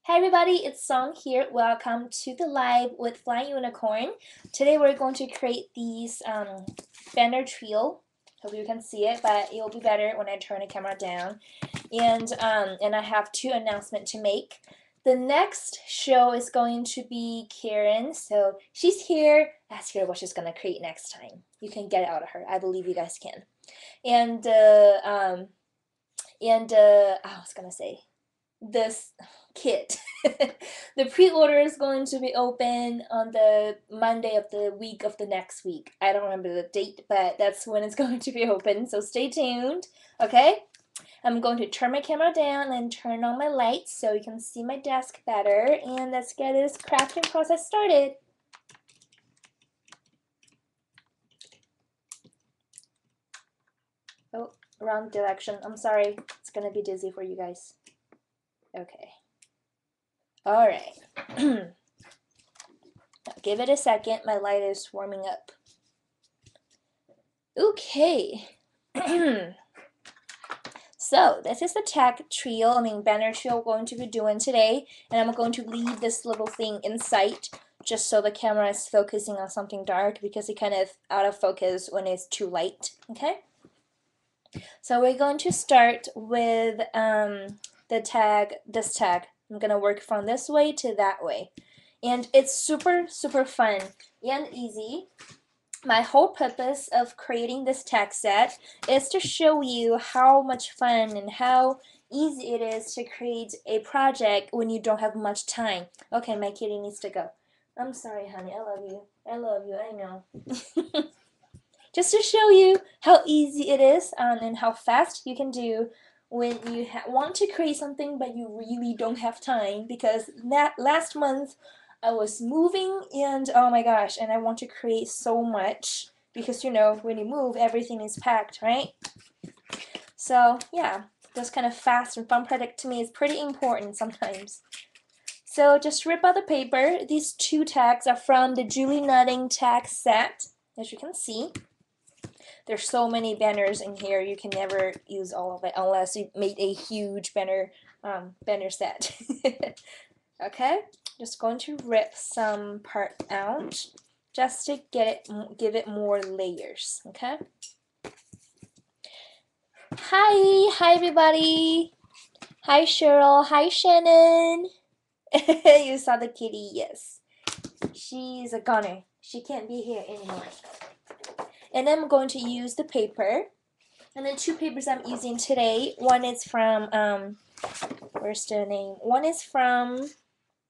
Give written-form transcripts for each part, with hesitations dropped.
Hi everybody, it's Song here. Welcome to the live with Flying Unicorn. Today we're going to create these banner trio. Hope you can see it, but it'll be better when I turn the camera down. And I have two announcements to make. The next show is going to be Karen, so she's here. Ask her what she's gonna create next time. You can get it out of her. I believe you guys can. And I was gonna say this kit. The pre-order is going to be open on the Monday of the week of the next week. I don't remember the date, but that's when it's going to be open, so stay tuned, okay? I'm going to turn my camera down and turn on my lights so you can see my desk better, and let's get this crafting process started. Oh, wrong direction. I'm sorry. It's gonna be dizzy for you guys. Okay. All right. Give it a second. My light is warming up. Okay. So this is the tag trio, banner trio we're going to be doing today, and I'm going to leave this little thing in sight just so the camera is focusing on something dark because it kind of out of focus when it's too light. Okay. So we're going to start with the tag, this tag. I'm gonna work from this way to that way, and it's super fun and easy. My whole purpose of creating this tag set is to show you how much fun and how easy it is to create a project when you don't have much time. Okay, my kitty needs to go. I'm sorry, honey. I love you. I love you. I know. Just to show you how easy it is and how fast you can do when you want to create something but you really don't have time, because last month I was moving and oh my gosh, and I want to create so much because you know when you move everything is packed, right? So yeah, this kind of fast and fun project to me is pretty important sometimes. So just rip out the paper. These two tags are from the Julie Nutting tag set, as you can see. There's so many banners in here, you can never use all of it unless you made a huge banner set. Okay, just going to rip some part out just to give it more layers. Okay. Hi everybody. Hi Cheryl. Hi Shannon. You saw the kitty? Yes. She's a goner. She can't be here anymore. And I'm going to use the paper. And the two papers I'm using today, one is from, where's the name? One is from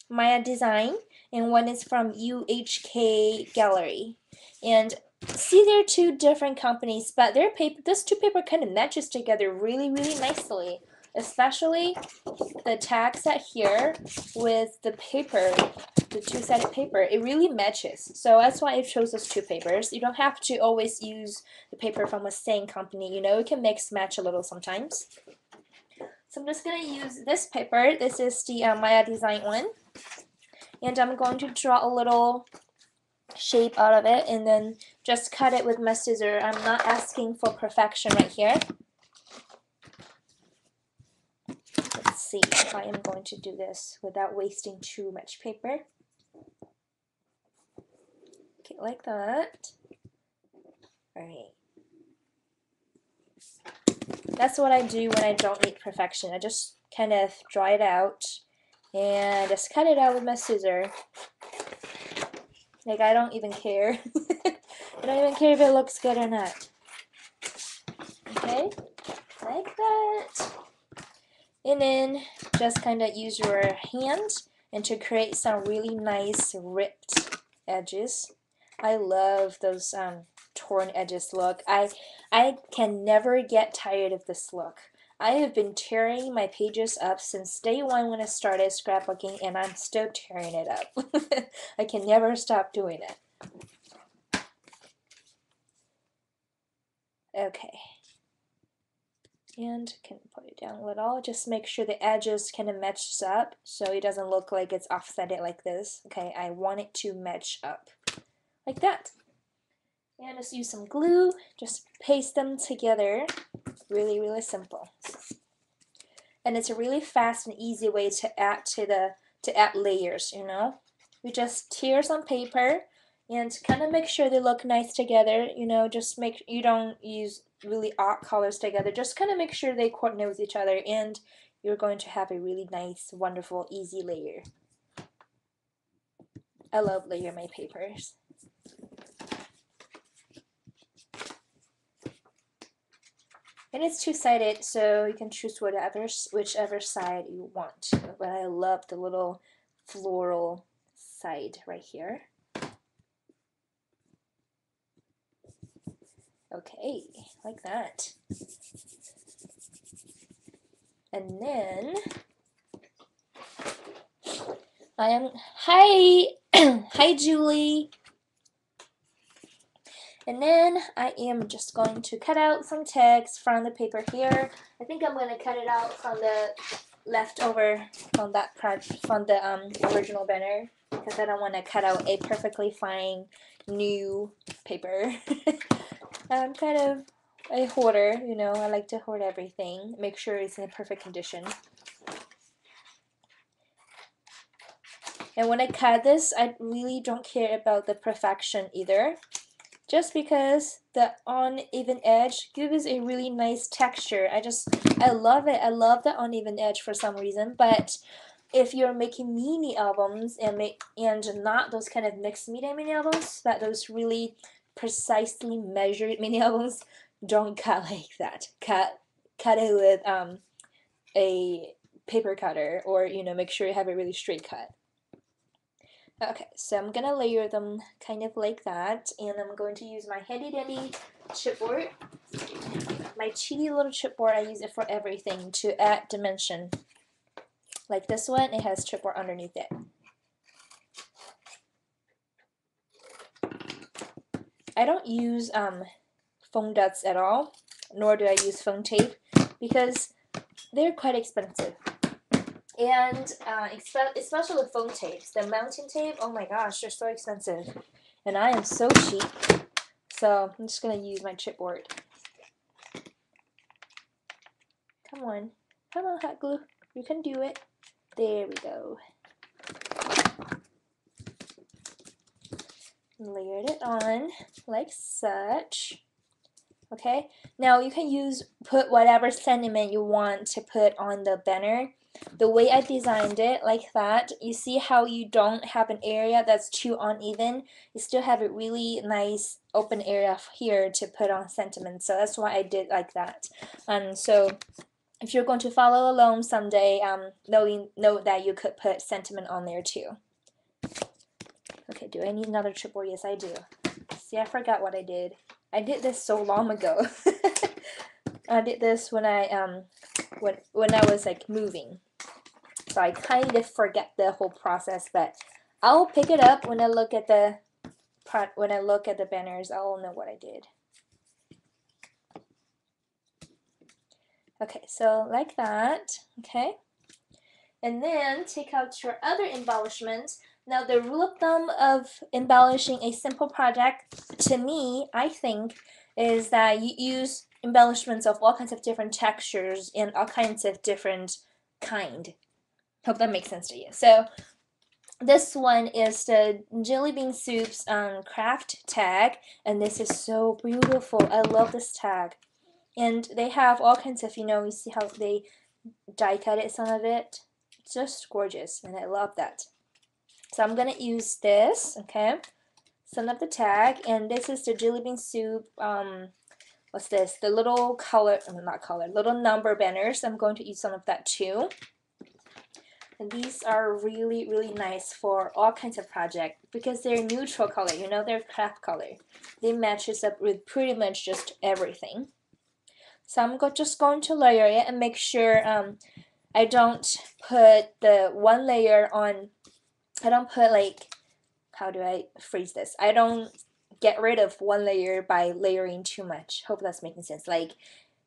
Maya Design, and one is from UHK Gallery. And see, they're two different companies, but their paper, this two paper kind of matches together really nicely. Especially the tag set here with the paper, the two-sided paper, it really matches. So that's why I chose those two papers. You don't have to always use the paper from the same company, you know, you can mix match a little sometimes. So I'm just gonna use this paper. This is the Maya Design one. And I'm going to draw a little shape out of it and then just cut it with my scissor. I'm not asking for perfection right here. Let's see if I am going to do this without wasting too much paper. Okay, like that. Alright. That's what I do when I don't need perfection. I just kind of draw it out and just cut it out with my scissor. Like, I don't even care. I don't even care if it looks good or not. Okay, like that. And then just kind of use your hand and to create some really nice ripped edges. I love those torn edges look. I can never get tired of this look. I have been tearing my pages up since day one when I started scrapbooking, and I'm still tearing it up. I can never stop doing it. Okay. And can put it down a little. Just make sure the edges kind of matches up so it doesn't look like it's offsetted like this. Okay, I want it to match up like that. And just use some glue, just paste them together. Really simple. And it's a really fast and easy way to add to to add layers, you know. We just tear some paper and kind of make sure they look nice together, you know, just make, you don't use really odd colors together, just kind of make sure they coordinate with each other, and you're going to have a really nice, wonderful, easy layer. I love layer my papers. And it's two-sided, so you can choose whichever side you want. But I love the little floral side right here. Okay, like that. And then hi, hi Julie. And then I am just going to cut out some text from the paper here. I think I'm going to cut it out from the leftover from that from the original banner, because I don't want to cut out a perfectly fine new paper. I'm kind of a hoarder, you know. I like to hoard everything, make sure it's in perfect condition. And when I cut this, I really don't care about the perfection either, just because the uneven edge gives a really nice texture. I love it. I love the uneven edge for some reason. But if you're making mini albums and not those kind of mixed media mini albums, that those really precisely measured mini albums, don't cut like that. Cut it with a paper cutter, or you know, make sure you have a really straight cut. Okay, so I'm gonna layer them kind of like that, and I'm going to use my handy dandy chipboard. My cheaty little chipboard, I use it for everything to add dimension. Like this one, it has chipboard underneath it. I don't use foam dots at all, nor do I use foam tape, because they're quite expensive. And especially with foam tapes, the mounting tape, oh my gosh, they're so expensive. And I am so cheap. So I'm just going to use my chipboard. Come on, hot glue. You can do it. There we go. Layered it on like such. Okay, now you can put whatever sentiment you want to put on the banner. The way I designed it like that, you see how you don't have an area that's too uneven, you still have a really nice open area here to put on sentiment. So that's why I did like that. So if you're going to follow along someday, know that you could put sentiment on there too. Okay, do I need another chipboard? Yes, I do. See, I forgot what I did. I did this so long ago. I did this when I was like moving, so I kind of forget the whole process. But I'll pick it up when I look at the banners. I'll know what I did. Okay, so like that. Okay, and then take out your other embellishments. Now, the rule of thumb of embellishing a simple project, to me, I think, is that you use embellishments of all kinds of different textures and all kinds of different kind. Hope that makes sense to you. So this one is the Jelly Bean Soup's craft tag, and this is so beautiful. I love this tag. And they have all kinds of, you know, you see how they die cut it, some of it. It's just gorgeous, and I love that. So I'm gonna use this, okay, some of the tag, and this is the Jelly Bean Soup, what's this, the little little number banners. I'm going to use some of that too. And these are really, really nice for all kinds of projects because they're neutral color, you know, they're craft color. They matches up with pretty much just everything. So I'm just going to layer it and make sure I don't put the one layer on. I don't put like, how do I phrase this? I don't get rid of one layer by layering too much. Hope that's making sense. Like,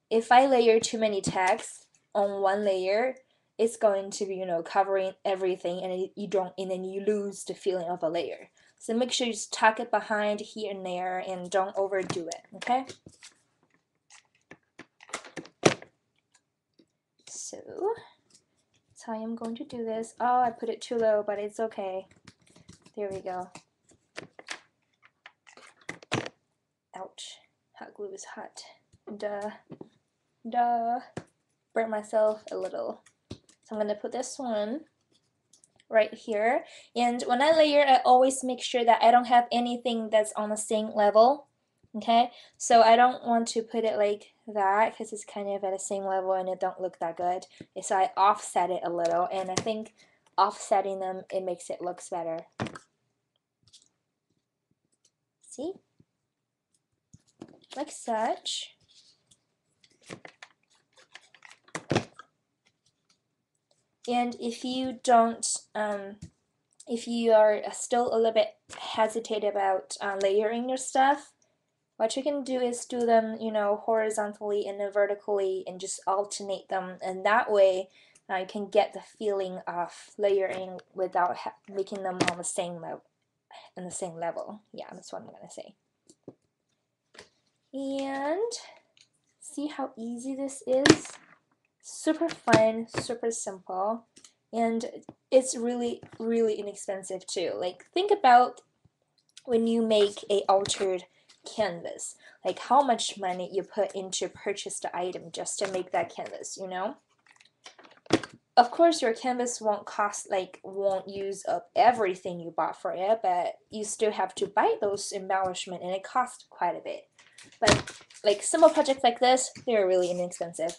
if I layer too many tags on one layer, it's going to be, you know, covering everything, and then you lose the feeling of a layer. So make sure you just tuck it behind here and there, and don't overdo it. Okay. So That's how I'm going to do this. Oh, I put it too low, but it's okay. There we go. Ouch. Hot glue is hot. Duh. Burn myself a little. So I'm going to put this one right here. And when I layer, I always make sure that I don't have anything that's on the same level. Okay, so I don't want to put it like that because it's kind of at the same level and it don't look that good. So I offset it a little, and I think offsetting them, it makes it looks better. See? Like such. And if you don't, if you are still a little bit hesitant about layering your stuff, what you can do is do them, you know, horizontally and then vertically and just alternate them, and that way you can get the feeling of layering without making them on the same level. Yeah, that's what I'm gonna say. And see how easy this is? Super fun, super simple, and it's really, really inexpensive too. Like, think about when you make a altered canvas, like how much money you put into purchase the item just to make that canvas, you know? Of course your canvas won't use up everything you bought for it, but you still have to buy those embellishment and it costs quite a bit. But like simple projects like this, they're really inexpensive.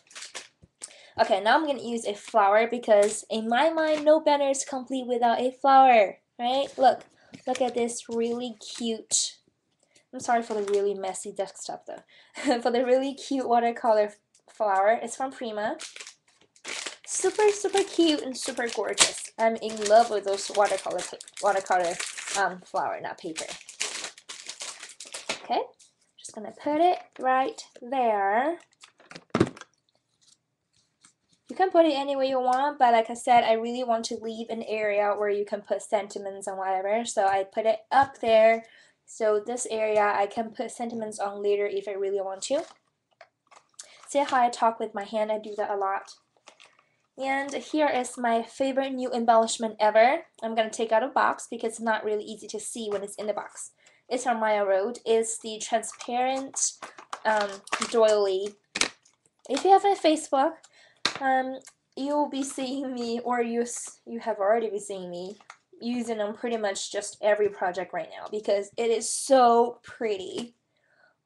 Okay, now I'm gonna use a flower because in my mind no banner is complete without a flower, right? Look at this really cute, I'm sorry for the really messy desktop though. For the really cute watercolor flower. It's from Prima. Super, super cute and super gorgeous. I'm in love with those watercolor flower, not paper. Okay, just gonna put it right there. You can put it anywhere you want, but like I said, I really want to leave an area where you can put sentiments and whatever, so I put it up there. So this area I can put sentiments on later if I really want to. See how I talk with my hand? I do that a lot. And here is my favorite new embellishment ever. I'm going to take out a box because it's not really easy to see when it's in the box. It's from Maya Road. It's the transparent doily. If you have my Facebook, you'll be seeing me, or you have already been seeing me using them pretty much just every project right now because it is so pretty.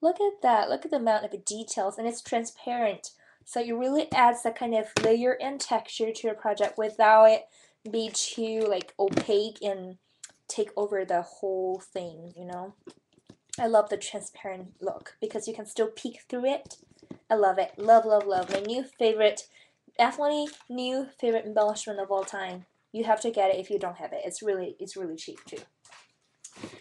Look at that. Look at the amount of details, and it's transparent. So it really adds that kind of layer and texture to your project without it be too like opaque and take over the whole thing, you know? I love the transparent look because you can still peek through it. I love it. Love, love, love. My new favorite, definitely new favorite embellishment of all time. You have to get it if you don't have it. It's really cheap too.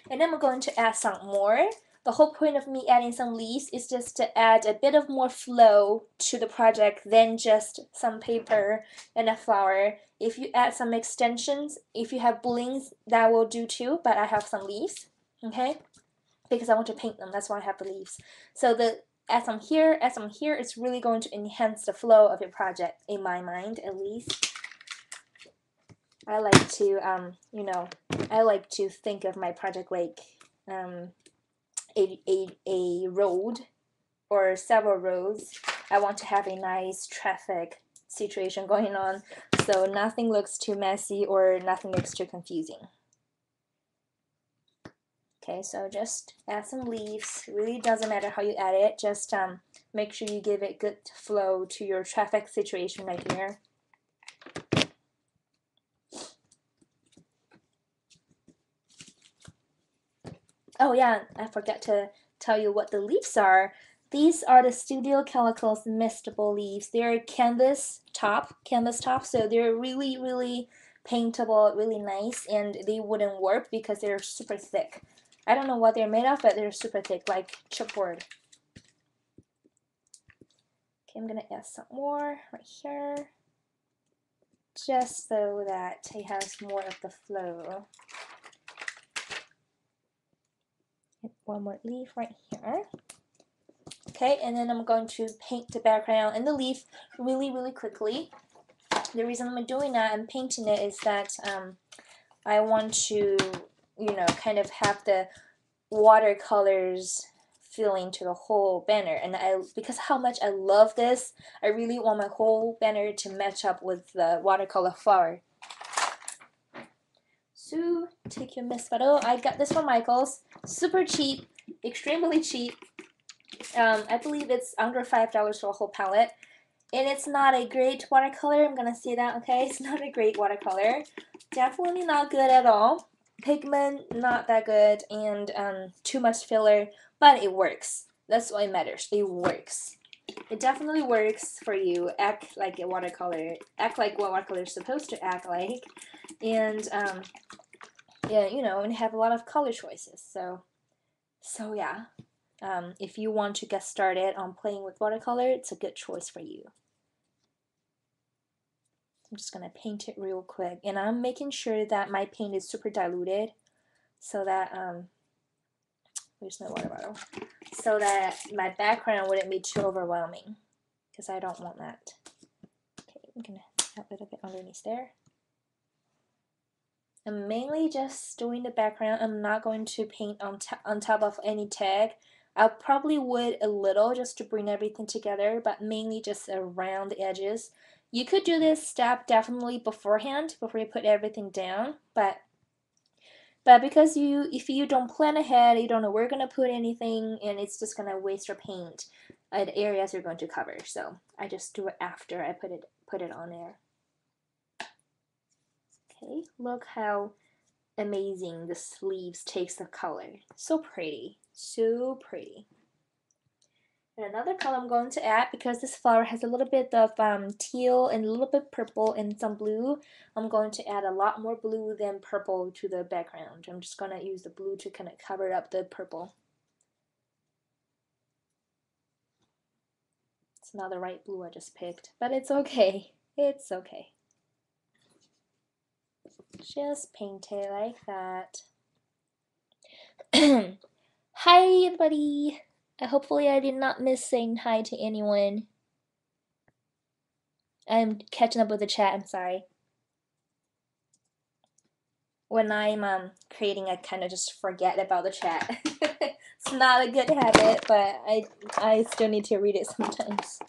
And then we're going to add some more. The whole point of me adding some leaves is just to add a bit of more flow to the project than just some paper and a flower. If you add some extensions, if you have blings, that will do too, but I have some leaves, okay? Because I want to paint them, that's why I have the leaves. So add some here, it's really going to enhance the flow of your project, in my mind at least. I like to, you know, I like to think of my project like a road or several roads. I want to have a nice traffic situation going on so nothing looks too messy or nothing looks too confusing. Okay, so just add some leaves. It really doesn't matter how you add it, just make sure you give it good flow to your traffic situation right here. Oh yeah, I forgot to tell you what the leaves are. These are the Studio Calicos Mistable leaves. They're canvas top, so they're really, really paintable, really nice, and they wouldn't warp because they're super thick. I don't know what they're made of, but they're super thick, like chipboard. Okay, I'm gonna add some more right here, just so that it has more of the flow. One more leaf right here. Okay, and then I'm going to paint the background and the leaf really, really quickly. the reason I'm doing that and painting it is that I want to, you know, kind of have the watercolors feeling to the whole banner, and because how much I love this, I really want my whole banner to match up with the watercolor flower. So take your Miss photo. I got this from Michaels, super cheap, extremely cheap. I believe it's under $5 for a whole palette. And it's not a great watercolor, I'm gonna say that, okay? It's not a great watercolor. Definitely not good at all. Pigment, not that good, and too much filler, but it works. That's what matters. It works. It definitely works for you. Act like a watercolor. Act like what watercolor is supposed to act like. And, yeah, you know, and have a lot of color choices. So yeah. If you want to get started on playing with watercolor, it's a good choice for you. I'm just going to paint it real quick, and I'm making sure that my paint is super diluted so that, where's my water bottle? So that my background wouldn't be too overwhelming, because I don't want that. Okay, I'm going to add a little bit underneath there. I'm mainly just doing the background. I'm not going to paint on top of any tag. I probably would a little just to bring everything together, but mainly just around the edges. You could do this step definitely beforehand, before you put everything down, but because if you don't plan ahead, you don't know where you're going to put anything, and it's just going to waste your paint at areas you're going to cover. So I just do it after I put it on there. Okay, look how amazing the sleeves takes the color. So pretty, so pretty. And another color I'm going to add, because this flower has a little bit of teal and a little bit purple and some blue, I'm going to add a lot more blue than purple to the background. I'm just going to use the blue to kind of cover up the purple. It's not the right blue I just picked, but it's okay. It's okay. Just paint it like that. Hi everybody! Hopefully I did not miss saying hi to anyone. I'm catching up with the chat, I'm sorry. When I'm creating, I kind of just forget about the chat. It's not a good habit, but I still need to read it sometimes.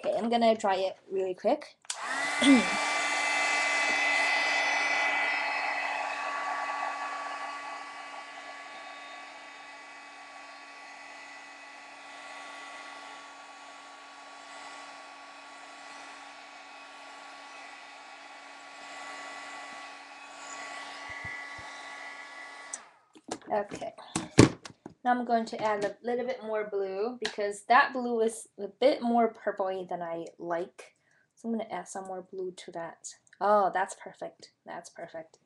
Okay, I'm gonna dry it really quick. Okay, now I'm going to add a little bit more blue, because that blue is a bit more purpley than I like. So I'm going to add some more blue to that. Oh, that's perfect. That's perfect.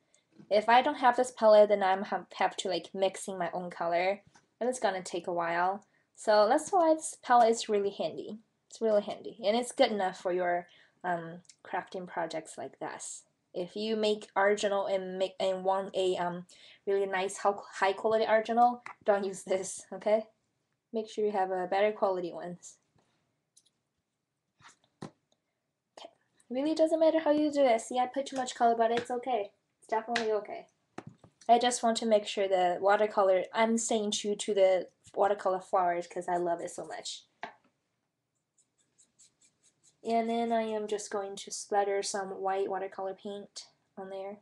If I don't have this palette, then I'm have to like mixing my own color, and it's gonna take a while. So that's why this palette is really handy. It's really handy, and it's good enough for your crafting projects like this. If you make original and want a really nice high quality original, don't use this. Okay, make sure you have a better quality ones. Okay, really doesn't matter how you do it. See, I put too much color, but it's okay. It's definitely okay. I just want to make sure the watercolor, I'm staying true to the watercolor flowers because I love it so much. And then I am just going to splatter some white watercolor paint on there.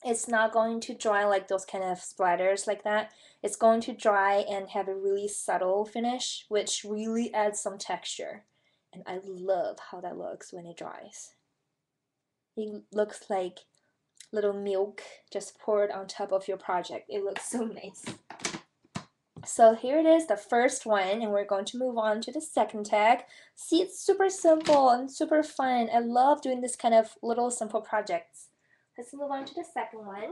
It's not going to dry like those kind of splatters like that. It's going to dry and have a really subtle finish, which really adds some texture. And I love how that looks when it dries. It looks like little milk just poured on top of your project. It looks so nice. So here it is, the first one, and we're going to move on to the second tag. See, it's super simple and super fun. I love doing this kind of little simple projects. Let's move on to the second one.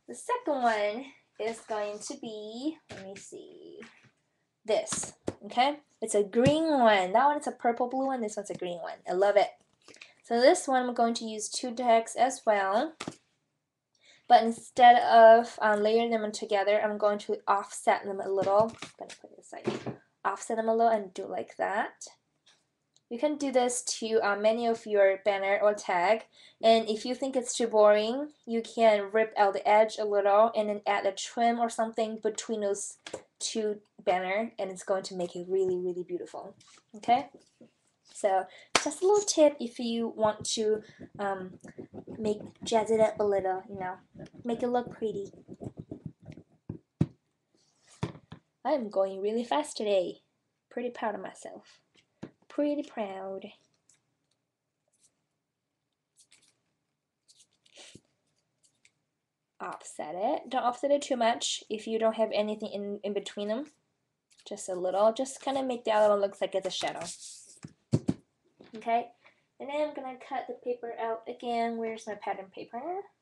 The second one is going to be, let me see, this, okay? It's a green one. That one is a purple blue one. This one's a green one. I love it. So this one I'm going to use two tags as well. But instead of layering them together, I'm going to offset them a little. I'm going to put it aside. Offset them a little and do like that. You can do this to many of your banner or tag, and if you think it's too boring, you can rip out the edge a little and then add a trim or something between those two banner, and it's going to make it really, really beautiful. Okay, so just a little tip if you want to jazz it up a little, you know, make it look pretty. I'm going really fast today. Pretty proud of myself. Pretty proud. Offset it. Don't offset it too much if you don't have anything in between them. Just a little. Just kind of make the other one look like it's a shadow. Okay? And then I'm going to cut the paper out again. Where's my pattern paper?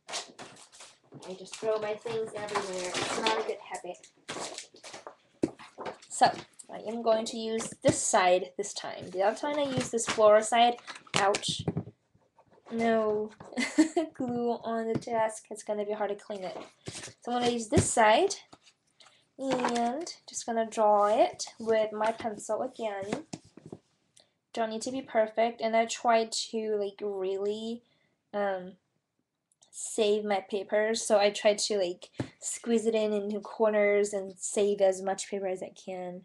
I just throw my things everywhere. It's not a good habit. So, I am going to use this side this time. The other time I used this floral side. Ouch. No glue on the desk. It's going to be hard to clean it. So I'm going to use this side. And just going to draw it with my pencil again. Don't need to be perfect. And I try to like really save my papers. So I try to like squeeze it in into corners and save as much paper as I can.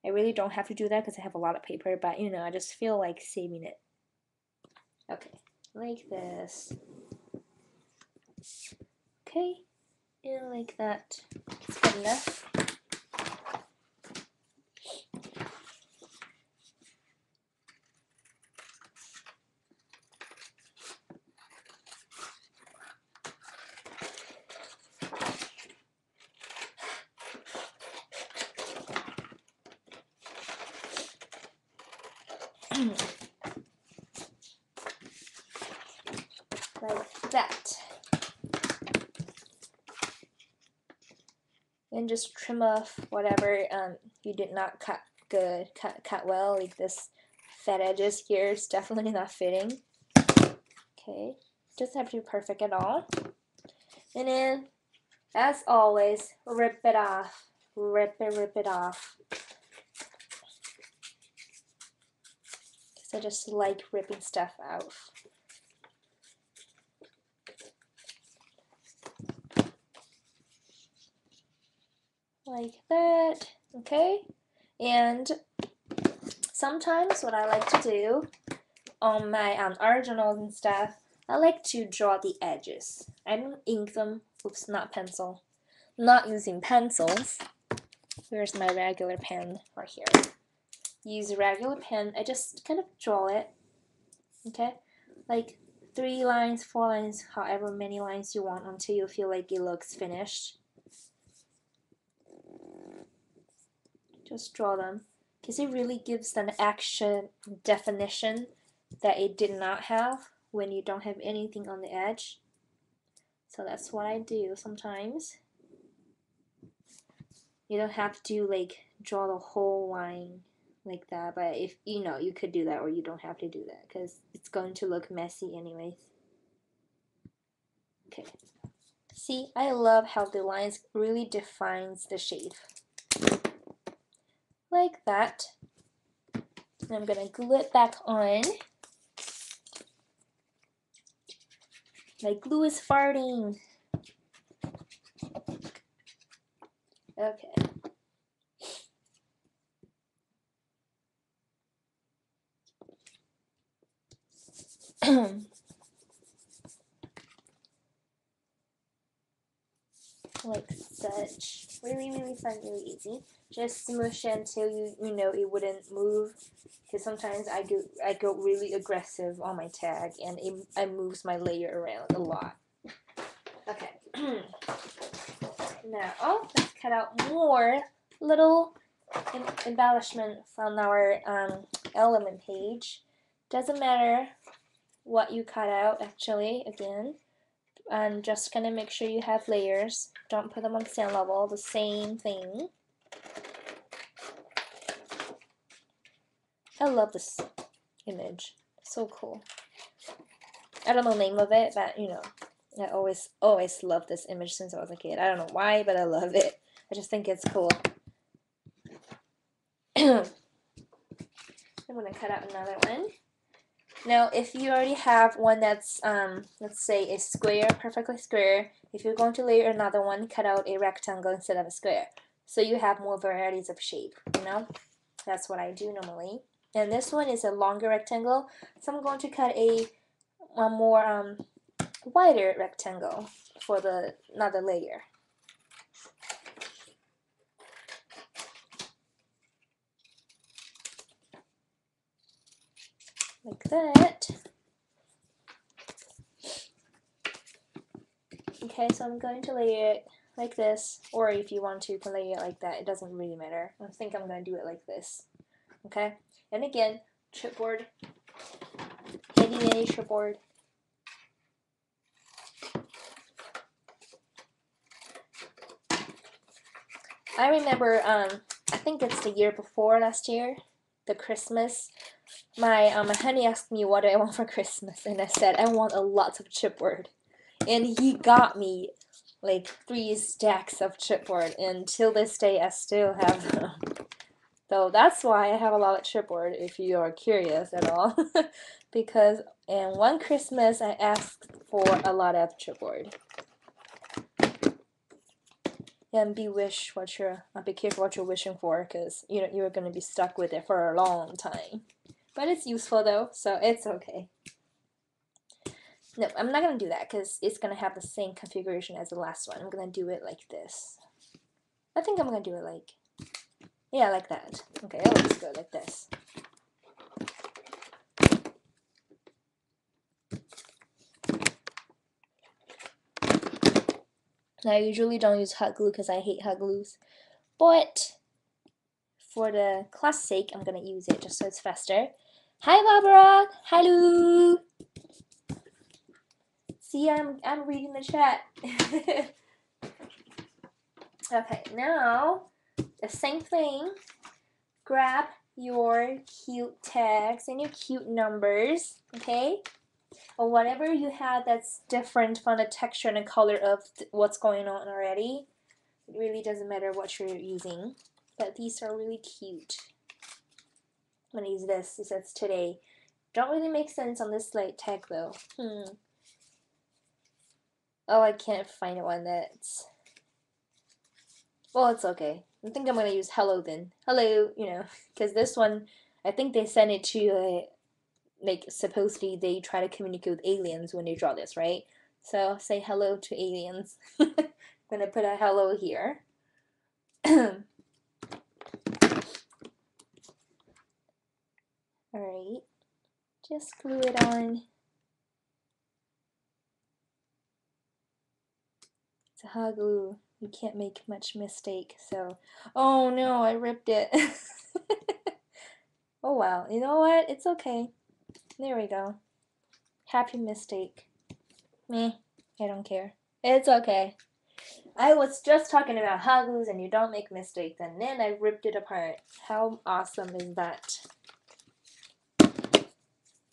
I really don't have to do that because I have a lot of paper, but you know, I just feel like saving it. Okay, like this. Okay, and like that. It's good enough. Like that. And just trim off whatever you did not cut good, cut well, like this fat edges here. It's definitely not fitting. Okay, doesn't have to be perfect at all. And then, as always, rip it off. Rip it off. Because I just like ripping stuff out. Like that. Okay? And sometimes what I like to do on my art journals and stuff, I like to draw the edges. I don't ink them with snot pencil. Not using pencils. Here's my regular pen right here. Use a regular pen. I just kind of draw it. Okay? Like 3 lines, 4 lines, however many lines you want until you feel like it looks finished. Just draw them. Because it really gives an action definition that it did not have when you don't have anything on the edge. So that's what I do sometimes. You don't have to like draw the whole line like that, but if you know, you could do that, or you don't have to do that because it's going to look messy anyways. Okay. See, I love how the lines really defines the shape. Like that. And I'm gonna glue it back on. My glue is farting. Okay. Like such. Really, really fun, really easy. Just smoosh it until you know it wouldn't move. Because sometimes I go really aggressive on my tag and it moves my layer around a lot. Okay. Now let's cut out more little embellishment from our element page. Doesn't matter what you cut out actually, again. I'm just gonna make sure you have layers. Don't put them on the same level, the same thing. I love this image. So cool. I don't know the name of it, but you know, I always loved this image since I was a kid. I don't know why, but I love it. I just think it's cool. I'm gonna cut out another one. Now, if you already have one that's, let's say a square, perfectly square, if you're going to layer another one, cut out a rectangle instead of a square. So you have more varieties of shape, you know? That's what I do normally. And this one is a longer rectangle, so I'm going to cut a more wider rectangle for another layer. Like that. Okay, so I'm going to layer it like this, or if you want to, you can layer it like that. It doesn't really matter. I think I'm going to do it like this. Okay, and again, chipboard, handy dandy chipboard. I remember, I think it's the year before last year, the Christmas. My honey asked me what do I want for Christmas, and I said I want a lot of chipboard, and he got me like 3 stacks of chipboard, and till this day I still have them. So that's why I have a lot of chipboard, if you are curious at all. Because in one Christmas I asked for a lot of chipboard. And be careful what you're wishing for, because you're gonna be stuck with it for a long time. But it's useful though, so it's okay. No, I'm not gonna do that because it's gonna have the same configuration as the last one. I'm gonna do it like this. I think I'm gonna do it like, yeah, like that. Okay, that looks good, like this. I usually don't use hot glue because I hate hot glues, but for the class sake, I'm gonna use it just so it's faster. Hi Barbara! Hello! See, I'm reading the chat. Okay, now the same thing. Grab your cute tags and your cute numbers, okay? Or whatever you have that's different from the texture and the color of what's going on already. It really doesn't matter what you're using, but these are really cute. I'm gonna use this. It says today. Don't really make sense on this light tag though. Oh, I can't find one that's... Well, it's okay. I think I'm gonna use hello then. Hello, because this one, I think they sent it to like supposedly they try to communicate with aliens when they draw this, right? So say hello to aliens. I'm gonna put a hello here. Alright, just glue it on. It's a hot glue. You can't make much mistake, so... Oh no, I ripped it. Oh wow, you know what? It's okay. There we go. Happy mistake. Meh, I don't care. It's okay. I was just talking about hot glues and you don't make mistakes, and then I ripped it apart. How awesome is that?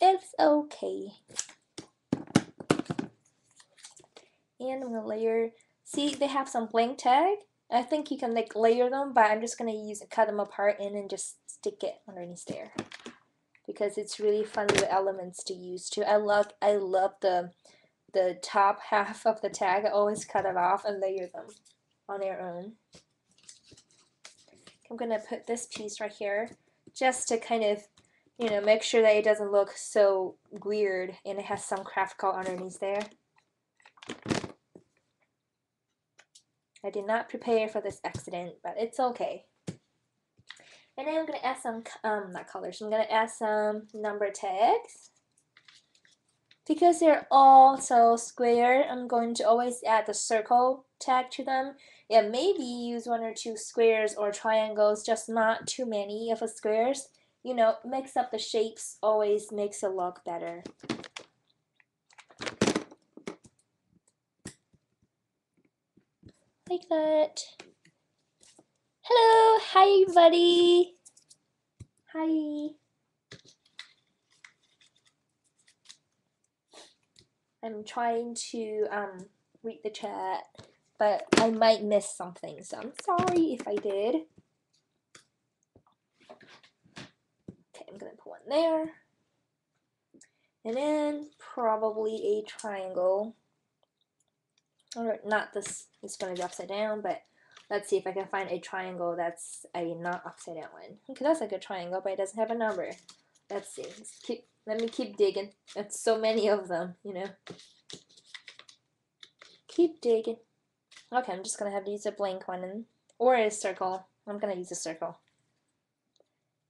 It's okay. And I'm gonna layer. See, they have some blank tag. I think you can like layer them, but I'm just gonna cut them apart and then just stick it underneath there because it's really fun little elements to use too. I love the top half of the tag. I always cut it off and layer them on their own. I'm gonna put this piece right here just to kind of make sure that it doesn't look so weird and it has some craft call underneath there. I did not prepare for this accident, but it's okay. And then I'm going to add some, not colors, I'm going to add some number tags. Because they're all so square, I'm going to always add the circle tag to them. Yeah, maybe use 1 or 2 squares or triangles, just not too many of the squares. Mix up the shapes always makes it look better. Like that. Hello, hi everybody. Hi. I'm trying to read the chat, but I might miss something, so I'm sorry if I did. Okay, I'm gonna put one there. And then probably a triangle. Or not this, it's going to be upside down, but let's see if I can find a triangle that's a not upside down one. Okay, that's like a triangle, but it doesn't have a number. Let's see. Let me keep digging. That's so many of them, you know. Keep digging. Okay, I'm just going to have to use a blank one, or a circle. I'm going to use a circle.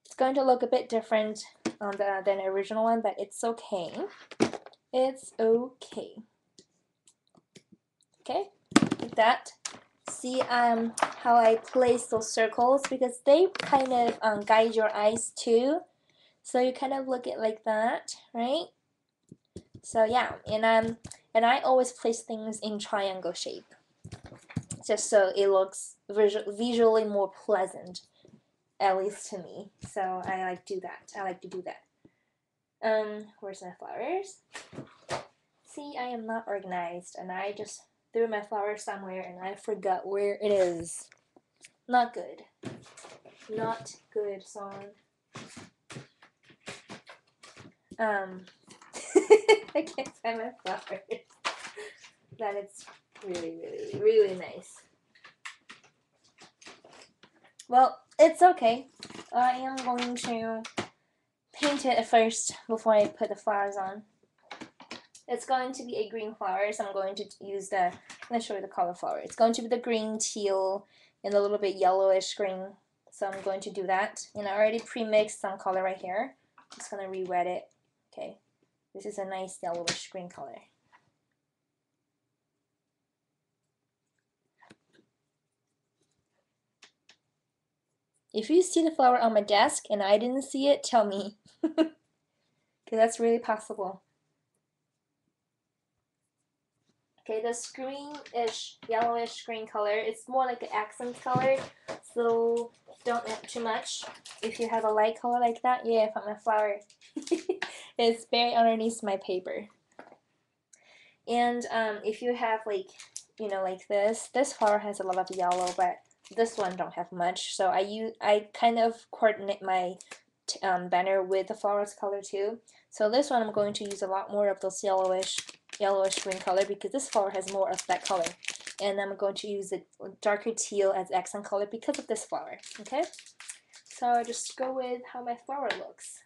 It's going to look a bit different than the original one, but it's okay. It's okay. Okay, like that. See how I place those circles, because they kind of guide your eyes too. So you kind of look it like that, right? So yeah, and I always place things in triangle shape, just so it looks visually more pleasant, at least to me. So I like to do that. I like to do that. Where's my flowers? See, I am not organized, and I just threw my flower somewhere and I forgot where it is. Not good. Not good, song. I can't find my flowers. That it's really, really, really nice. Well, it's okay. I am going to paint it first before I put the flowers on. It's going to be a green flower, so I'm going to use let's show you the color flower. It's going to be the green, teal, and a little bit yellowish green. So I'm going to do that. And I already pre-mixed some color right here. I'm just going to re-wet it. Okay. This is a nice yellowish green color. If you see the flower on my desk and I didn't see it, tell me. Okay, that's really possible. Okay, this greenish, yellowish green color, it's more like an accent color, so don't add too much. If you have a light color like that, yeah, I found my flower. It's buried underneath my paper. And if you have like, you know, like this flower has a lot of yellow, but this one don't have much. So I kind of coordinate my banner with the flower's color too. So this one I'm going to use a lot more of those yellowish green color, because this flower has more of that color, and I'm going to use a darker teal as accent color because of this flower. Okay, so I just go with how my flower looks.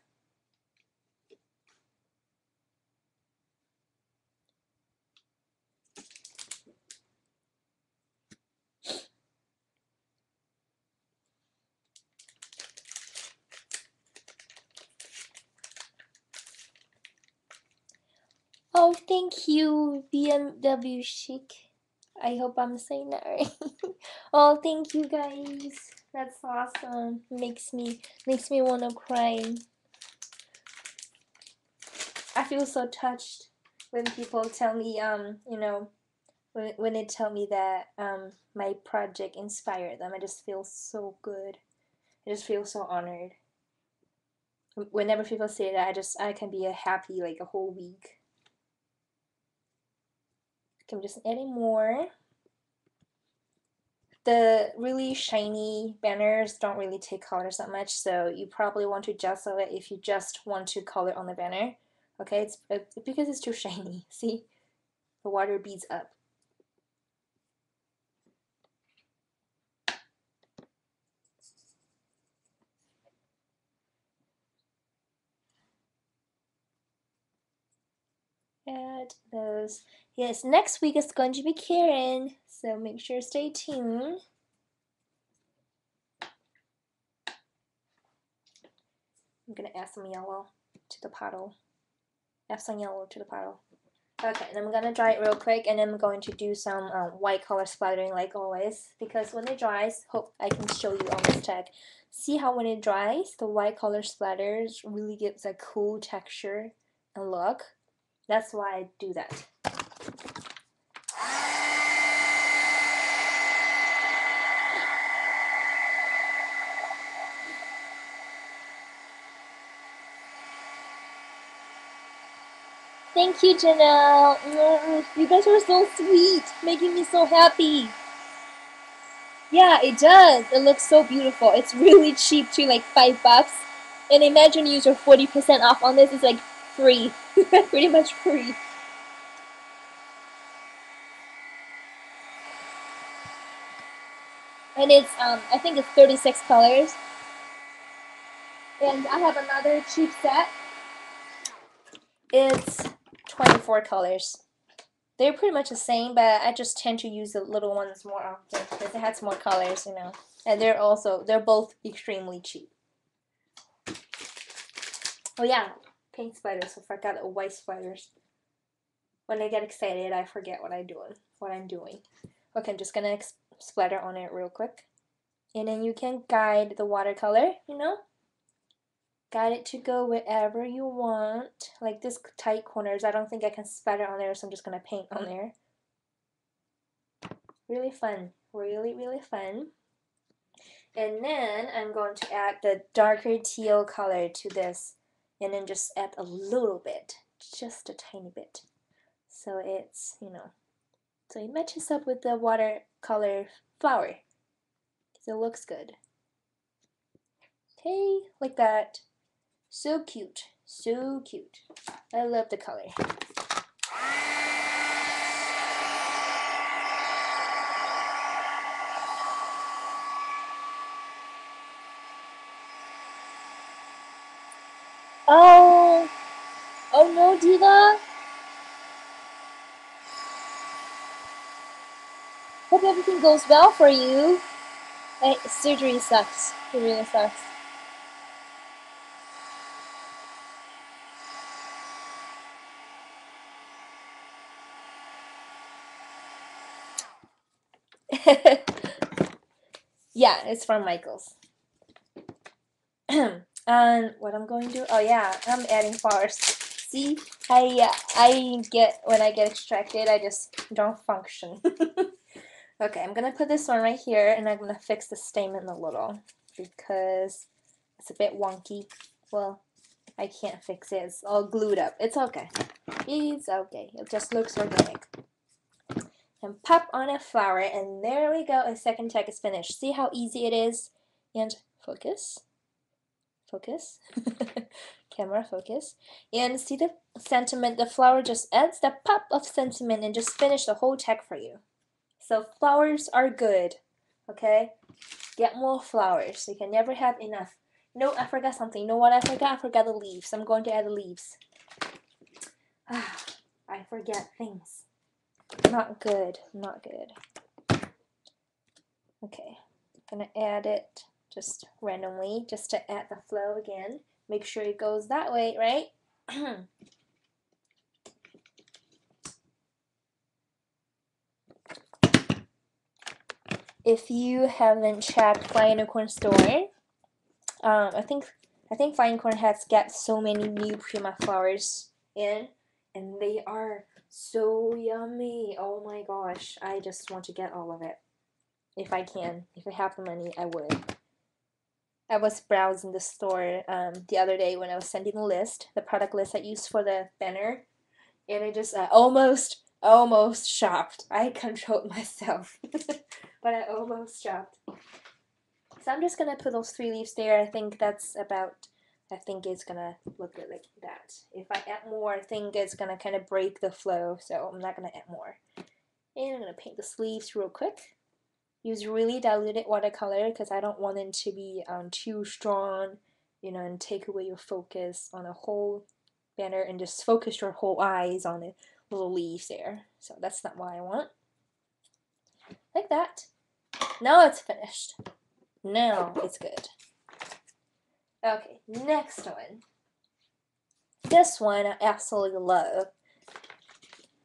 Oh, thank you, BMW Chic. I hope I'm saying that right. Oh, thank you guys. That's awesome. Makes me wanna cry. I feel so touched when people tell me, you know, when they tell me that my project inspired them. I just feel so good. I just feel so honored. Whenever people say that, I can be happy like a whole week. Okay, I'm just adding more. The really shiny banners don't really take colors that much, so you probably want to gesso it if you just want to color on the banner. Okay, it's because it's too shiny. See, the water beads up. Add those. Yes, next week is going to be Karen, so make sure to stay tuned. I'm gonna add some yellow to the puddle. Add some yellow to the puddle. Okay, and I'm gonna dry it real quick, and then I'm going to do some white color splattering like always, because when it dries, hope I can show you on this tag. See how when it dries, the white color splatters really gives a cool texture and look. That's why I do that. Thank you, Janelle. You guys are so sweet, making me so happy. Yeah, it does. It looks so beautiful. It's really cheap too, like $5. And imagine you use your 40% off on this, it's like free. Pretty much free. And it's I think it's 36 colors. And I have another cheap set. It's 24 colors. They're pretty much the same, but I just tend to use the little ones more often because it has more colors, you know. And they're both extremely cheap. Oh yeah, pink spiders. I forgot white spiders. When I get excited, I forget what I'm doing. Okay, I'm just gonna splatter on it real quick. And then you can guide the watercolor, you know? Guide it to go wherever you want. Like this tight corners, I don't think I can splatter on there, so I'm just gonna paint on there. Really fun. Really, really fun. And then I'm going to add the darker teal color to this. And then just add a little bit. Just a tiny bit. So it's, you know, so it matches up with the watercolor flower. So it looks good. Okay, like that. So cute. So cute. I love the color. Oh, oh no, Diva. Hope everything goes well for you. Surgery sucks. It really sucks. Yeah, it's from Michaels. And what I'm going to do, oh yeah, I'm adding flowers. See, I get, when I get extracted, I just don't function. Okay, I'm gonna put this one right here, and I'm gonna fix the stamen a little because it's a bit wonky. Well, I can't fix it. It's all glued up. It's okay. It's okay. It just looks organic. And pop on a flower, and there we go. A second tag is finished. See how easy it is? And focus. Focus. Camera focus. And see the sentiment? The flower just adds that pop of sentiment and just finish the whole tag for you. So flowers are good. Okay? Get more flowers. You can never have enough. No, I forgot something. You know what I forgot? I forgot the leaves. I'm going to add the leaves. Ah, I forget things. Not good. Not good. Okay. I'm gonna add it just randomly, just to add the flow again. Make sure it goes that way, right? If you haven't checked Flying Unicorn store, I think Flying Unicorn has got so many new Prima flowers in, and they are so yummy. Oh my gosh, I just want to get all of it. If I can, if I have the money, I would. I was browsing the store the other day when I was sending the product list I used for the banner, and I just almost shopped. I controlled myself, but I almost shopped. So I'm just gonna put those 3 leaves there. I think that's about. I think it's gonna look good like that. If I add more, I think it's gonna kind of break the flow, so I'm not gonna add more. And I'm gonna paint the sleeves real quick. Use really diluted watercolor because I don't want it to be too strong, you know, and take away your focus on a whole banner and just focus your whole eyes on the little leaves there. So that's not what I want. Like that. Now it's finished. Now it's good. Okay, next one. This one I absolutely love.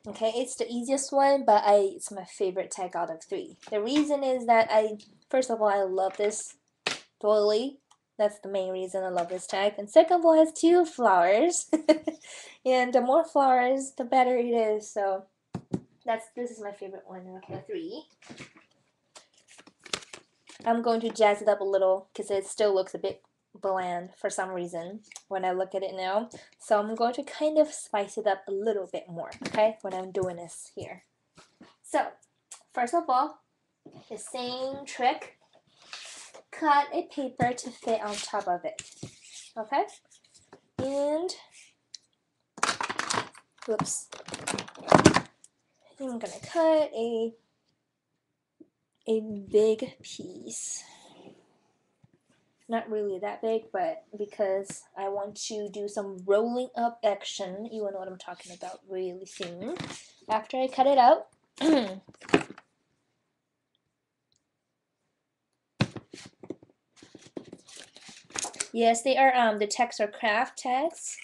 Okay, it's the easiest one, but it's my favorite tag out of 3. The reason is that first of all, I love this doily. That's the main reason I love this tag. And second of all, it has 2 flowers. And the more flowers, the better it is. So this is my favorite one of the 3. I'm going to jazz it up a little because it still looks a bit bland for some reason when I look at it now. So I'm going to kind of spice it up a little bit more, okay, when I'm doing this here. So, first of all, the same trick. Cut a paper to fit on top of it. Okay, and whoops, I'm gonna cut a big piece. Not really that big, but because I want to do some rolling up action, you will know what I'm talking about really soon. After I cut it out, yes, they are the tags are craft tags.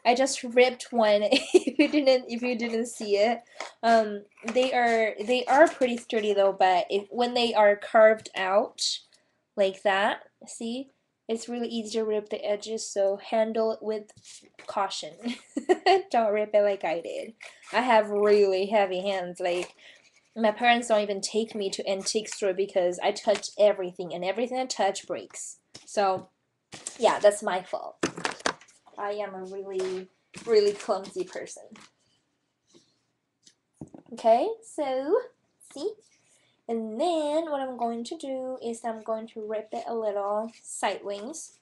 I just ripped one if you didn't see it. They are pretty sturdy though, but when they are carved out like that, see, it's really easy to rip the edges, so handle it with caution. Don't rip it like I did. I have really heavy hands. Like, my parents don't even take me to antique store because I touch everything, and everything I touch breaks. So yeah, that's my fault. I am a really clumsy person. Okay, so see? And then what I'm going to do is I'm going to rip it a little sideways.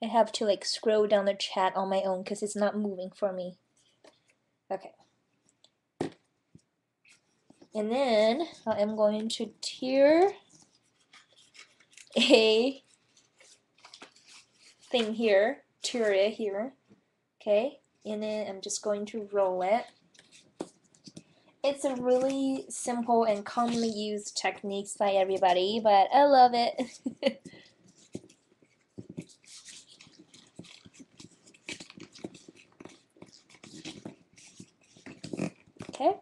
I have to like scroll down the chat on my own because it's not moving for me. Okay. And then I am going to tear a thing here, tear it here. Okay, and then I'm just going to roll it. It's a really simple and commonly used techniques by everybody, but I love it. Okay,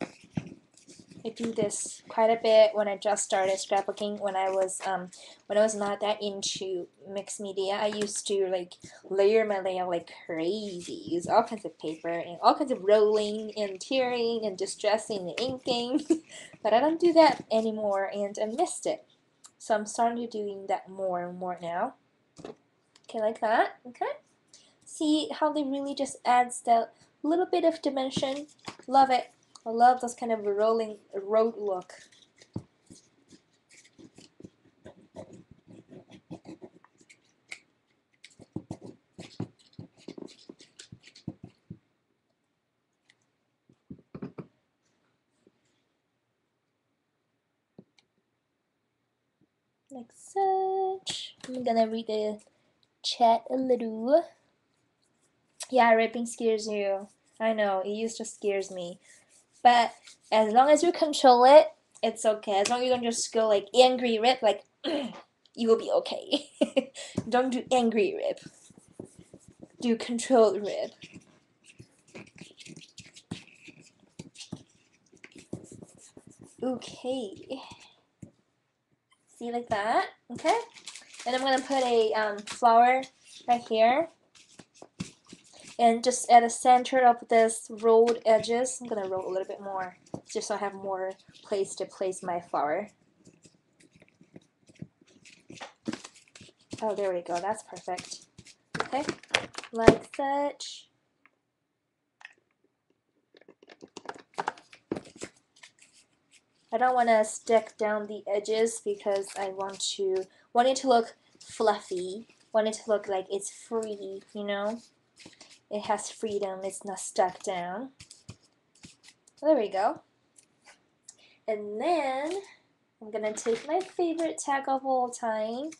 I do this quite a bit when I just started scrapbooking. When I was not that into mixed media, I used to like layer my layout like crazy, use all kinds of paper and all kinds of rolling and tearing and distressing and inking. But I don't do that anymore, and I missed it. So I'm starting to doing that more and more now. Okay, like that. Okay. See how they really just adds that little bit of dimension. Love it. I love those kind of rolling road look. Like such. I'm gonna read the chat a little. Yeah, ripping scares you. I know, it used to scares me. But as long as you control it, it's okay. As long as you don't just go like angry rip, like you will be okay. Don't do angry rip. Do controlled rip. Okay. See, like that. Okay. And I'm gonna put a flower right here. And just at the center of this rolled edges, I'm gonna roll a little bit more, just so I have more place to place my flower. Oh, there we go. That's perfect. Okay, like such. I don't want to stick down the edges because I want it to look fluffy. Want it to look like it's free, you know? It has freedom. It's not stuck down. There we go. And then I'm gonna take my favorite tag of all time.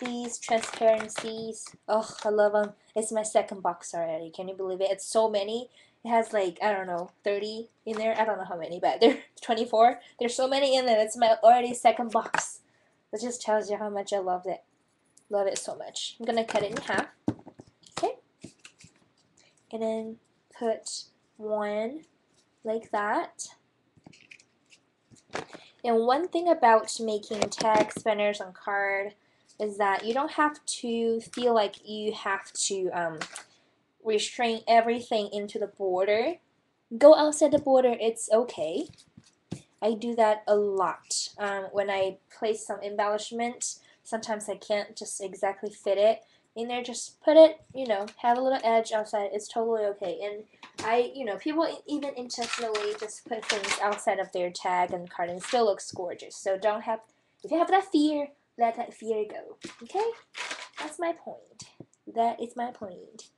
These transparencies. Oh, I love them. It's my second box already. Can you believe it? It's so many. It has like, I don't know, 30 in there. I don't know how many, but there 24. There's so many in there. It's my already second box. That just tells you how much I love it. Love it so much. I'm gonna cut it in half. Okay. And then put one like that. And one thing about making tags, banners on card is that you don't have to feel like you have to restrain everything into the border. Go outside the border, it's okay. I do that a lot. When I place some embellishment, sometimes I can't just exactly fit it. in there, just put it, have a little edge outside. It's totally okay. And people even intentionally just put things outside of their tag and card and it still looks gorgeous. So if you have that fear, let that fear go. Okay? That's my point. That is my point.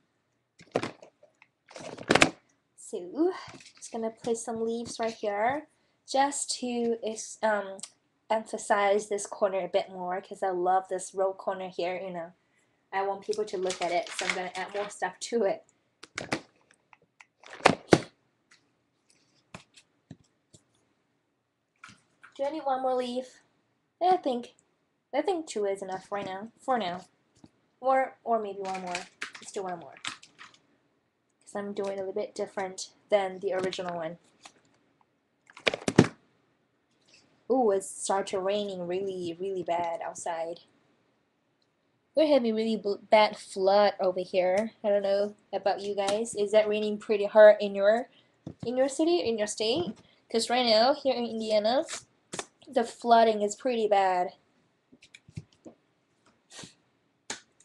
So, just gonna place some leaves right here just to emphasize this corner a bit more because I love this row corner here, I want people to look at it, so I'm gonna add more stuff to it. Do I need one more leaf? I think 2 is enough right now, for now. Or maybe one more. Let's do one more. Because I'm doing a little bit different than the original one. Ooh, it's started raining really, really bad outside. We're having really bad flood over here. I don't know about you guys. Is that raining pretty hard in your city, in your state? Because right now, here in Indiana, the flooding is pretty bad.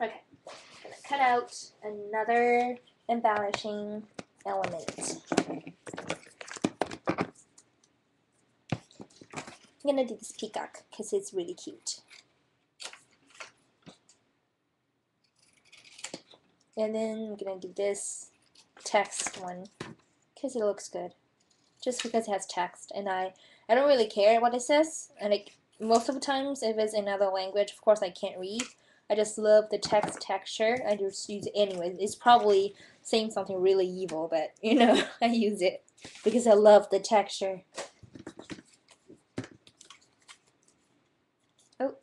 Okay, I'm gonna cut out another embellishing element. I'm gonna do this peacock because it's really cute. And then I'm gonna do this text one because it looks good. Just because it has text, and I don't really care what it says, and most of the times if it's in another language, of course I can't read. I just love the text texture. I just use it anyway. It's probably saying something really evil, but I use it because I love the texture. Oh,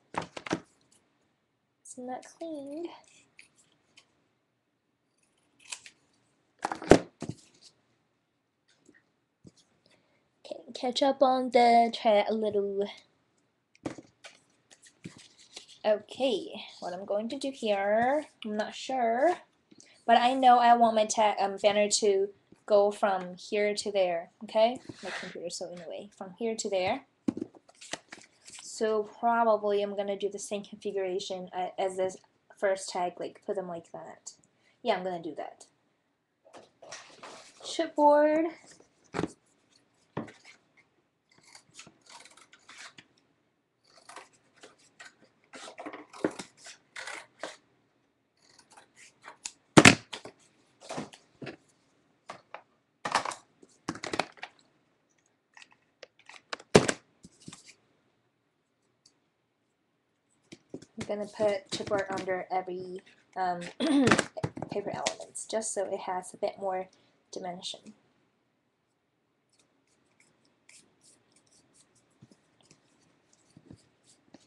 it's not cleaned. Okay, catch up on the chat a little. Okay, what I'm going to do here, I'm not sure, but I know I want my banner to go from here to there, okay? My computer's so in the way. From here to there. So probably I'm gonna do the same configuration as this first tag, like put them like that. Yeah, I'm gonna do that. Chipboard. I'm gonna put chipboard under every paper elements, just so it has a bit more dimension.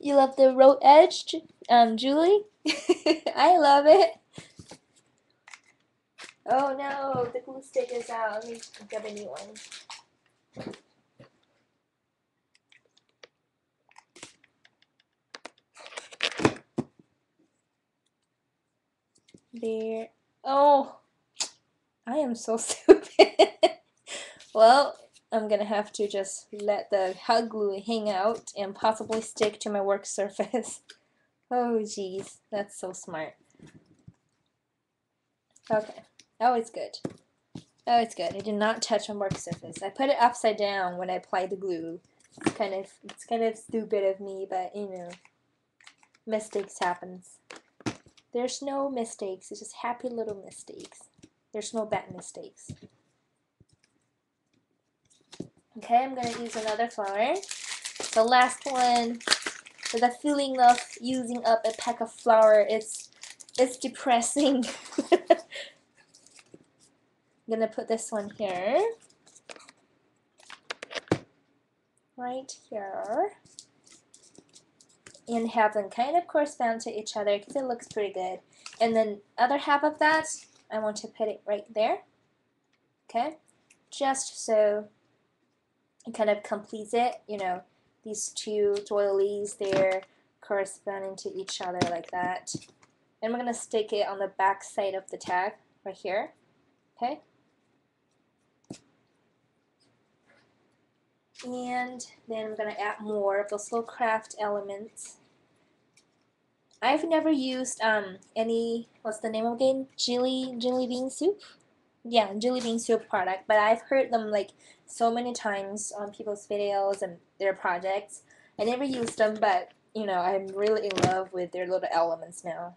You love the road edge, Julie? I love it. Oh no, the glue stick is out. Let me grab a new one. There. Oh, I am so stupid. Well, I'm gonna have to just let the hot glue hang out and possibly stick to my work surface. Oh geez, that's so smart. Okay. Oh, it's good. Oh, it's good. It did not touch my work surface. I put it upside down when I applied the glue. It's kind of stupid of me, but mistakes happens. There's no mistakes. It's just happy little mistakes. There's no bad mistakes. Okay, I'm gonna use another flower. The last one, the feeling of using up a pack of flour, it's depressing. I'm gonna put this one here. Right here. And have them kind of correspond to each other because it looks pretty good. And then other half of that, I want to put it right there. Okay? Just so it kind of completes it, these two doilies there corresponding to each other like that. And I'm going to stick it on the back side of the tag right here. Okay? And then I'm going to add more of those little craft elements. I've never used any, what's the name again? Jelly bean soup? Yeah, jelly bean soup product, but I've heard them like so many times on people's videos and their projects. I never used them, but you know, I'm really in love with their little elements now.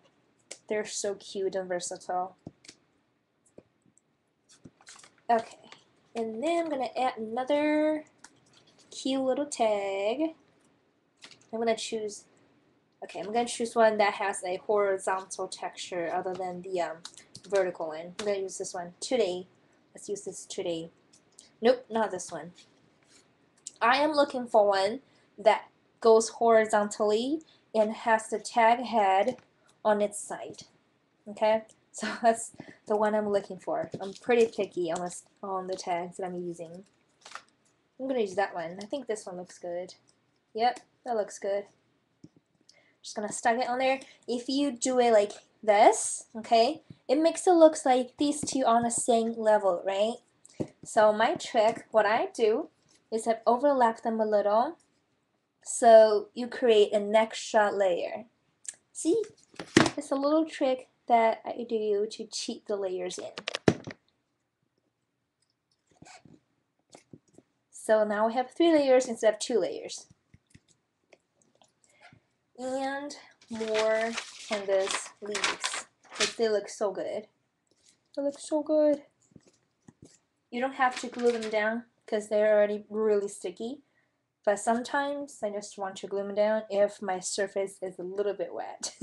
They're so cute and versatile. Okay, and then I'm gonna add another cute little tag. I'm gonna choose, okay, I'm gonna choose one that has a horizontal texture other than the vertical one. I'm gonna use this one today. Let's use this today. Nope, not this one. I am looking for one that goes horizontally and has the tag head on its side. Okay, so that's the one I'm looking for. I'm pretty picky on the tags that I'm using. I'm gonna use that one. I think this one looks good. Yep, that looks good. Just gonna stuck it on there. If you do it like this, okay, it makes it look like these two on the same level, right? So my trick, what I do is I overlap them a little so you create an extra layer. See, it's a little trick that I do to cheat the layers in. So now we have 3 layers instead of 2 layers. And more canvas leaves. Like they look so good. They look so good. You don't have to glue them down because they're already really sticky. But sometimes I just want to glue them down if my surface is a little bit wet.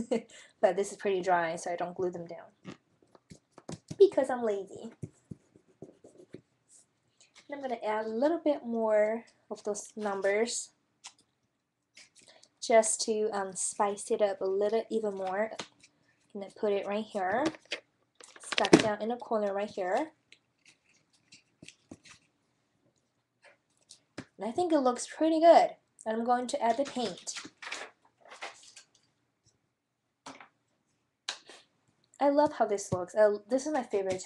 But this is pretty dry, so I don't glue them down. Because I'm lazy. And I'm going to add a little bit more of those numbers just to spice it up a little even more. I'm going to put it right here, stuck down in the corner right here. And I think it looks pretty good. And I'm going to add the paint. I love how this looks. This is my favorite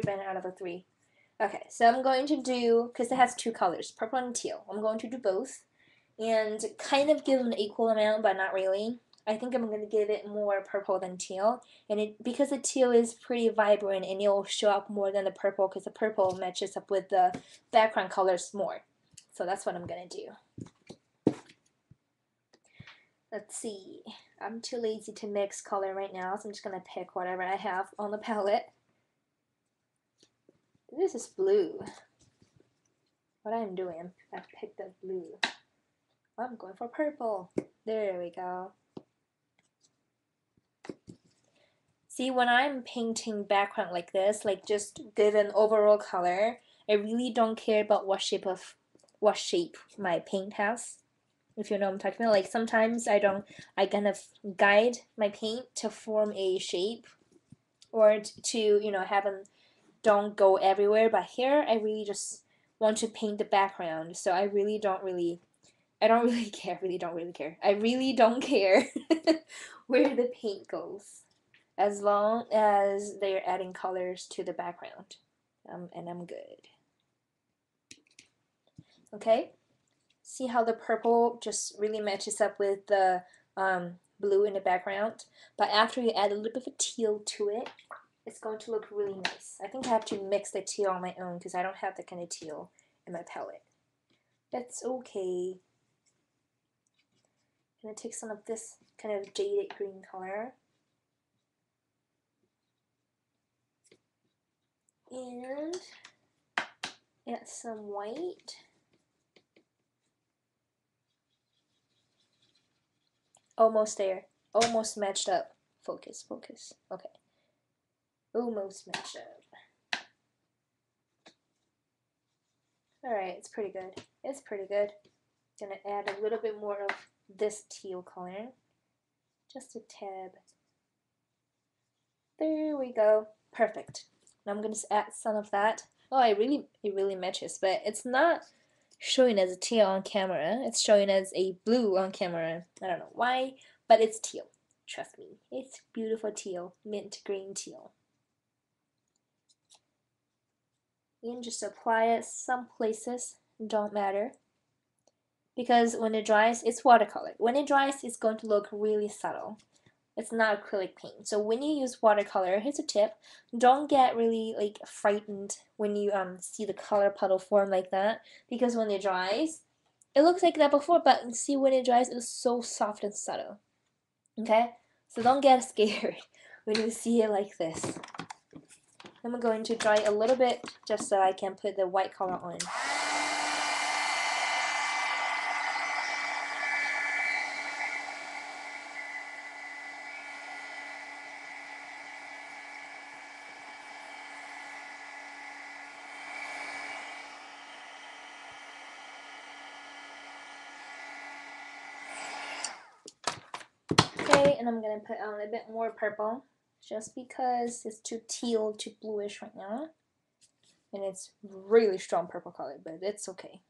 banner out of the 3. Okay, so I'm going to do, because it has 2 colors, purple and teal. I'm going to do both and kind of give them an equal amount, but not really. I think I'm going to give it more purple than teal, and because the teal is pretty vibrant and it'll show up more than the purple because the purple matches up with the background colors more. So that's what I'm going to do. Let's see. I'm too lazy to mix color right now, so I'm just going to pick whatever I have on the palette. This is blue. What I'm doing, I've picked up blue. I'm going for purple. There we go. See, when I'm painting background like this, like just give an overall color, I really don't care about what shape my paint has. If you know what I'm talking about. Like sometimes I kind of guide my paint to form a shape or to, you know, don't go everywhere, but here I really just want to paint the background. So I don't really care. I really don't care where the paint goes, as long as they're adding colors to the background, and I'm good. Okay, see how the purple just really matches up with the blue in the background, but after you add a little bit of teal to it, it's going to look really nice. I think I have to mix the teal on my own because I don't have that kind of teal in my palette. That's okay. I'm going to take some of this kind of jaded green color and add some white. Almost there. Almost matched up. Focus, focus. Okay. Almost matched up. Alright, it's pretty good. It's pretty good. Gonna add a little bit more of this teal color. Just a tad. There we go. Perfect. Now I'm gonna add some of that. Oh, it really matches, but it's not showing as a teal on camera. It's showing as a blue on camera. I don't know why, but it's teal. Trust me, it's beautiful teal, mint green teal. You can just apply it some places, don't matter. Because when it dries, it's watercolor. When it dries, it's going to look really subtle. It's not acrylic paint. So when you use watercolor, here's a tip. Don't get really like frightened when you see the color puddle form like that, because when it dries, it looks like that before, but see when it dries, it's so soft and subtle. Okay? So don't get scared when you see it like this. I'm going to dry a little bit just so I can put the white color on. Okay, and I'm gonna put on a bit more purple just because it's too teal, too bluish right now. And it's really strong purple color, but it's okay.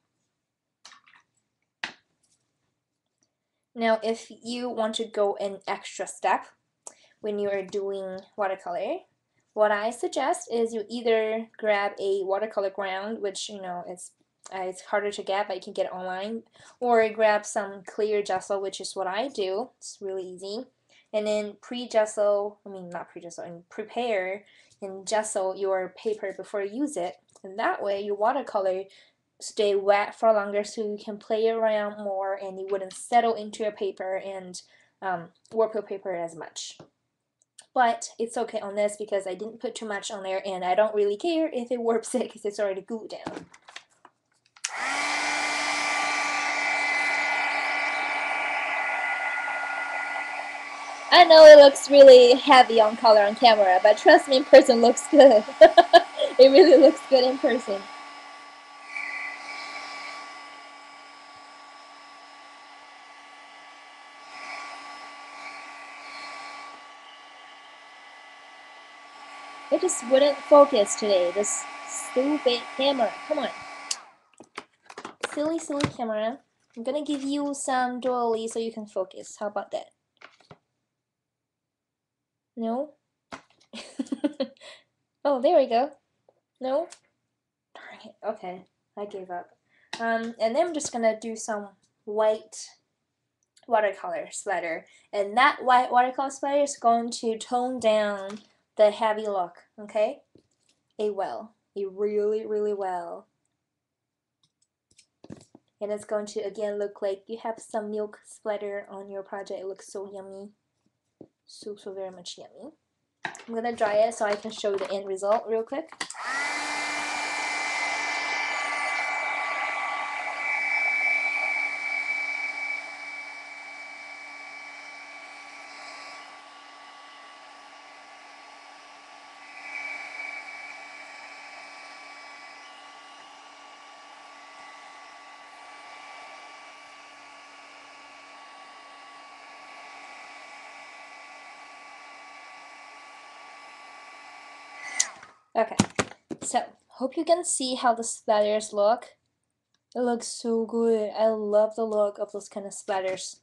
Now, if you want to go an extra step when you are doing watercolor, what I suggest is you either grab a watercolor ground, which it's harder to get, but you can get it online, or grab some clear gesso, which is what I do. It's really easy. And then prepare and gesso your paper before you use it. And that way your watercolor stay wet for longer so you can play around more and it wouldn't settle into your paper and warp your paper as much. But it's okay on this because I didn't put too much on there and I don't really care if it warps it because it's already glued down. I know it looks really heavy on color on camera, but trust me, in person looks good. It really looks good in person. It just wouldn't focus today, this stupid camera. Come on. Silly, silly camera. I'm gonna give you some dolly so you can focus. How about that? No? Oh, there we go. No? Darn it. Okay, I gave up. And then I'm just gonna do some white watercolor splatter. And that white watercolor splatter is going to tone down the heavy look, okay? A really, really well. And it's going to again look like you have some milk splatter on your project. It looks so yummy. So very much yummy. I'm gonna dry it so I can show you the end result real quick. Okay, so hope you can see how the splatters look. It looks so good. I love the look of those kind of splatters.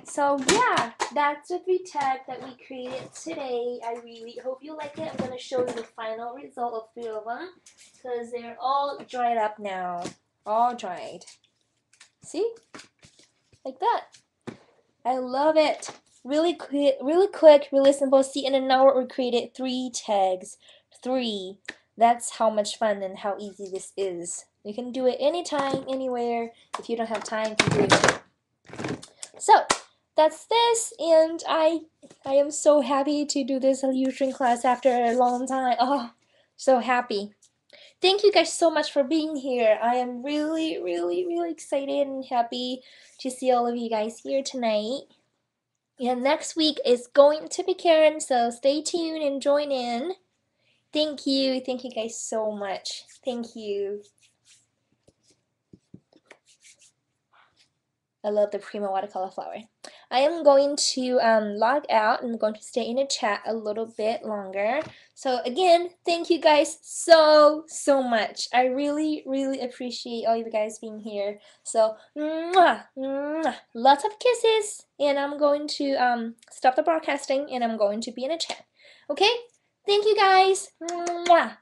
So yeah, that's the 3 tags that we created today. I really hope you like it. I'm going to show you the final result of 3 of them because they're all dried up now. All dried. See? Like that. I love it. Really quick, really simple. See, in an hour we created 3 tags. 3. That's how much fun and how easy this is. You can do it anytime, anywhere. If you don't have time, you can do it. So, that's this, and I am so happy to do this illustration class after a long time. Oh, so happy. Thank you guys so much for being here. I am really, really, really excited and happy to see all of you guys here tonight. And next week is going to be Karen, so stay tuned and join in. Thank you guys so much. Thank you. I love the Prima watercolor flower. I am going to log out. I'm going to stay in the chat a little bit longer. So again, thank you guys so much. I really, really appreciate all you guys being here. So mwah, mwah, lots of kisses. And I'm going to stop the broadcasting and I'm going to be in a chat. Okay? Thank you guys. Mwah.